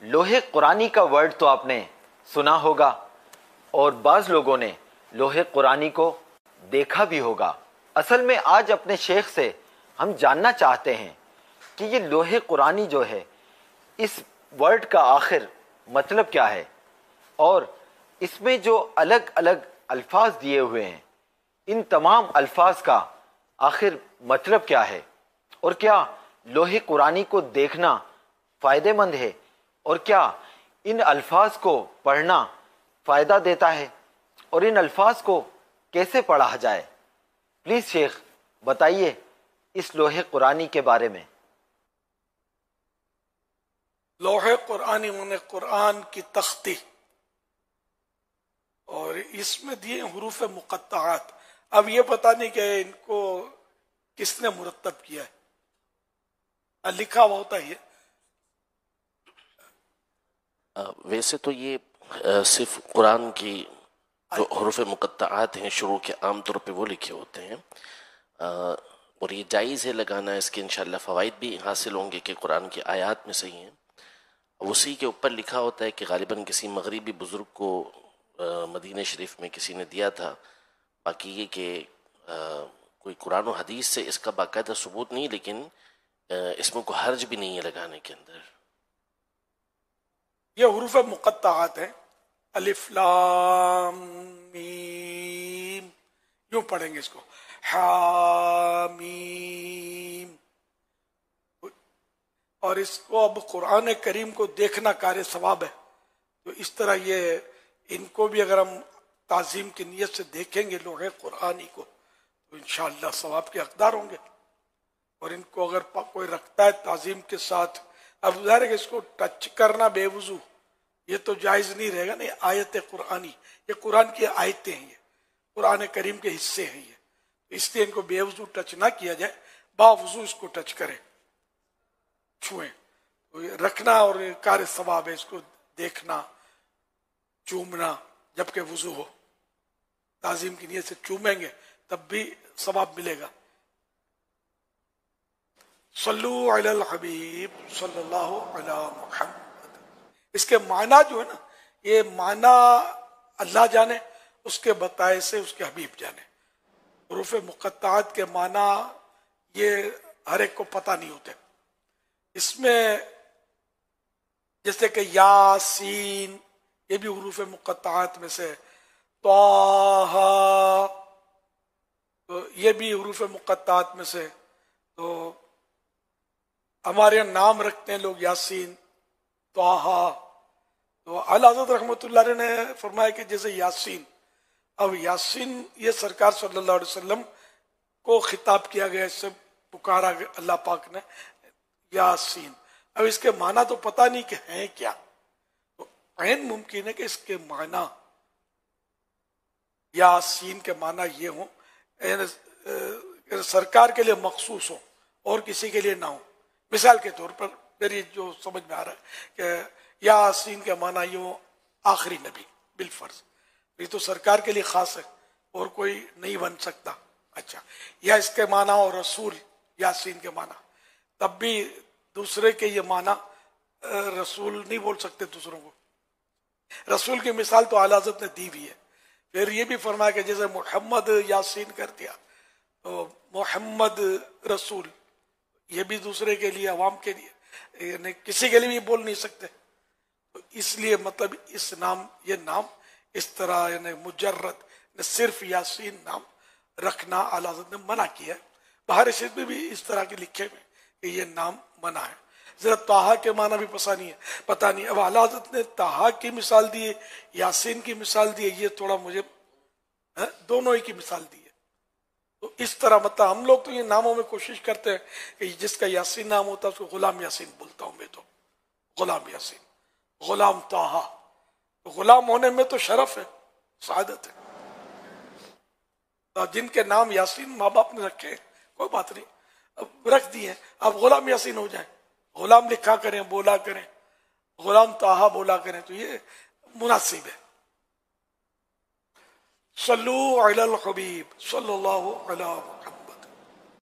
لوح قرآنی کا ورڈ تو آپ نے سنا ہوگا اور بعض لوگوں نے لوح قرآنی کو دیکھا بھی ہوگا۔ اصل میں آج اپنے شیخ سے ہم جاننا چاہتے ہیں کہ یہ لوح قرآنی جو ہے اس ورڈ کا آخر مطلب کیا ہے، اور اس میں جو الگ الگ الفاظ دیے ہوئے ہیں ان تمام الفاظ کا آخر مطلب کیا ہے، اور کیا لوح قرآنی کو دیکھنا فائدہ مند ہے، اور کیا ان الفاظ کو پڑھنا فائدہ دیتا ہے، اور ان الفاظ کو کیسے پڑھا جائے۔ پلیز شیخ بتائیے اس لوح قرآنی کے بارے میں۔ لوح قرآنی مانے قرآن کی تختی، اور اس میں دیے حروف مقطعات۔ اب یہ پتہ نہیں کہ ان کو کس نے مرتب کیا ہے، لکھا ہوا ہوتا ہے۔ ویسے تو یہ صرف قرآن کی جو حروف مقطعات ہیں شروع کے عام طور پہ وہ لکھے ہوتے ہیں، اور یہ جائز ہے لگانا، اس کے انشاءاللہ فوائد بھی حاصل ہوں گے کہ قرآن کی آیات میں صحیح ہیں۔ اسی کے اوپر لکھا ہوتا ہے کہ غالباً کسی مغربی بزرگ کو مدینہ شریف میں کسی نے دیا تھا۔ باقی یہ کہ کوئی قرآن و حدیث سے اس کا باقاعدہ ثبوت نہیں، لیکن اس میں کوئی حرج بھی نہیں ہے لگانے کے اندر۔ یہ حروف مقطعات ہیں، الف لام میم، یوں پڑھیں گے اس کو، حامیم۔ اور اس کو اب قرآن کریم کو دیکھنا کار ثواب ہے، تو اس طرح یہ ان کو بھی اگر ہم تعظیم کی نیت سے دیکھیں گے لوح قرآنی کو تو انشاءاللہ ثواب کے حقدار ہوں گے۔ اور ان کو اگر کوئی رکھتا ہے تعظیم کے ساتھ، اب ظاہر ہے کہ اس کو ٹچ کرنا بے وضو یہ تو جائز نہیں رہے گا، نہیں، آیت قرآنی، یہ قرآن کی آیتیں ہیں، یہ قرآن کریم کے حصے ہیں یہ، اس لیے ان کو بے وضو ٹچ نہ کیا جائے، با وضو اس کو ٹچ کریں، چھوئیں، تو یہ رکھنا اور کار ثواب ہے، اس کو دیکھنا، چومنا جبکہ وضو ہو، تعظیم کی نیت سے چومیں گے تب بھی ثواب ملے گا۔ صلو علی الحبیب صلی اللہ علی محمد۔ اس کے معنی جو ہے نا، یہ معنی اللہ جانے، اس کے بتائے سے اس کے حبیب جانے۔ حروف مقطعات کے معنی یہ ہر ایک کو پتہ نہیں ہوتے۔ اس میں جیسے کہ یاسین، یہ بھی حروف مقطعات میں سے، طٰہٰ، تو یہ بھی حروف مقطعات میں سے۔ تو ہمارے یہاں نام رکھتے ہیں لوگ یاسین، طٰہٰ، تو اعلیٰ حضرت رحمۃ اللہ علیہ نے فرمایا کہ جیسے یاسین، اب یاسین یہ سرکار صلی اللہ علیہ وسلم کو خطاب کیا گیا، اس سے پکارا اللہ پاک نے یاسین۔ اب اس کے معنی تو پتہ نہیں کہ ہیں کیا، تو عین ممکن ہے کہ اس کے معنی یاسین کے معنی یہ ہوں، سرکار کے لیے مخصوص ہو اور کسی کے لیے نہ ہو۔ مثال کے طور پر میری جو سمجھ میں آ رہا ہے کہ یاسین کے معنی یہ آخری نبی بالفرض، یہ تو سرکار کے لیے خاص ہے اور کوئی نہیں بن سکتا۔ اچھا، یا اس کے معنی اور رسول، یاسین کے معنی، تب بھی دوسرے کے یہ معنی رسول نہیں بول سکتے دوسروں کو۔ رسول کی مثال تو اعلیٰ حضرت نے دی بھی ہے۔ پھر یہ بھی فرمایا کہ جیسے محمد یاسین کر دیا تو محمد رسول، یہ بھی دوسرے کے لیے، عوام کے لیے، یعنی کسی کے لیے بھی بول نہیں سکتے۔ تو اس لیے مطلب اس نام، یہ نام اس طرح یعنی مجرد صرف یاسین نام رکھنا اعلیٰ حضرت نے منع کیا ہے۔ بہار شریف میں بھی اس طرح کے لکھے ہوئے کہ یہ نام منع ہے۔ ذرا طٰہٰ کے معنی بھی پتہ نہیں۔ اب اعلیٰ حضرت نے طٰہٰ کی مثال دی ہے، یاسین کی مثال دی ہے، یہ تھوڑا مجھے دونوں ہی کی مثال دی ہے۔ تو اس طرح مطلب ہم لوگ تو یہ ناموں میں کوشش کرتے ہیں کہ جس کا یاسین نام ہوتا ہے اس کو غلام یاسین بولتا ہوں میں، تو غلام یاسین، غلام طٰہٰ، تو غلام ہونے میں تو شرف ہے، سعادت ہے۔ تو جن کے نام یاسین ماں باپ نے رکھے کوئی بات نہیں، اب رکھ دیے، اب غلام یاسین ہو جائیں، غلام لکھا کریں، بولا کریں، غلام طٰہٰ بولا کریں، تو یہ مناسب ہے۔ صلو علی الحبیب صلی اللہ علیہ وسلم۔